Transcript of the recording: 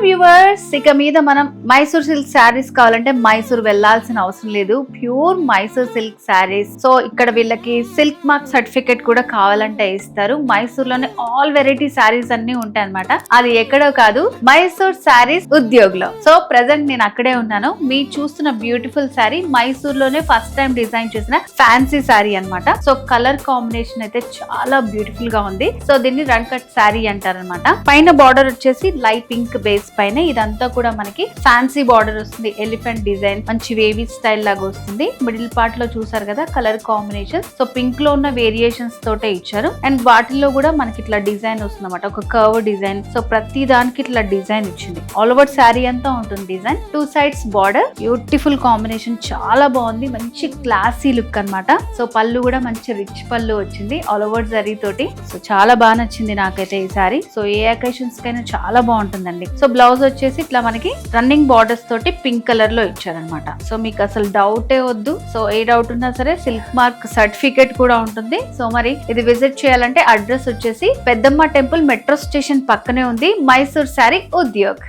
Viewers, ఇక మీద మనం మైసూర్ సిల్క్ శారీస్ కావాలంటే మైసూర్ వెళ్లాల్సిన అవసరం లేదు. Pure Mysore silk saris. So ఇక్కడ వీళ్ళకి సిల్క్ మార్క్ సర్టిఫికేట్ కూడా కావాలంటే ఇస్తారు. మైసూర్ లోనే ఆల్ వెరైటీ శారీస్ అన్ని ఉంటాయి అనమాట. అది ఎక్కడో కాదు, మైసూర్ శారీస్ ఉద్యోగ్ లో. సో ప్రెసెంట్ నేను అక్కడే ఉన్నాను. మీరు చూస్తున్న బ్యూటిఫుల్ శారీ మైసూర్ లోనే ఫస్ట్ టైం డిజైన్ చేసిన ఫ్యాన్సీ శారీ అన్నమాట. సో కలర్ కాంబినేషన్ అయితే చాలా బ్యూటిఫుల్ గా ఉంది. సో దీన్ని రన్ కట్ శారీ అంటారనమాట. పైన బార్డర్ వచ్చేసి లైట్ పింక్ బేస్ పైన ఇదంతా కూడా మనకి ఫ్యాన్సీ బార్డర్ వస్తుంది. ఎలిఫెంట్ డిజైన్ మంచి వేవీ స్టైల్ లాగా వస్తుంది. మిడిల్ పార్ట్ లో చూసారు కదా కలర్ కాంబినేషన్. సో పింక్ లో ఉన్న వేరియేషన్స్ తోటే ఇచ్చారు. అండ్ వాటిల్లో కూడా మనకి ఇట్లా డిజైన్ వస్తుంది అనమాట, ఒక కర్వ్ డిజైన్. సో ప్రతి దానికి ఇట్లా డిజైన్ ఇచ్చింది. ఆల్ ఓవర్ శారీ అంతా ఉంటుంది design. 2 sides border, beautiful combination, చాలా బాగుంది. మంచి క్లాసీ లుక్ అన్నమాట. సో పళ్ళు కూడా మంచి రిచ్ పళ్ళు వచ్చింది ఆల్ ఓవర్ జరీ తోటి. సో చాలా బాగా నచ్చింది నాకైతే ఈ శారీ. సో ఏ అకేషన్స్ కైనా చాలా బాగుంటుందండి. సో బ్లౌజ్ వచ్చేసి ఇట్లా మనకి రన్నింగ్ బార్డర్స్ తోటి పింక్ కలర్ లో ఇచ్చారనమాట. సో మీకు అసలు డౌటే వద్దు. సో ఏ డౌట్ ఉన్నా సరే సిల్క్ మార్క్ సర్టిఫికేట్ కూడా ఉంటుంది. సో మరి ఇది విజిట్ చేయాలంటే అడ్రస్ వచ్చేసి పెద్దమ్మ టెంపుల్ మెట్రో స్టేషన్ పక్కనే ఉంది, మైసూర్ శారీ ఉద్యోగ్.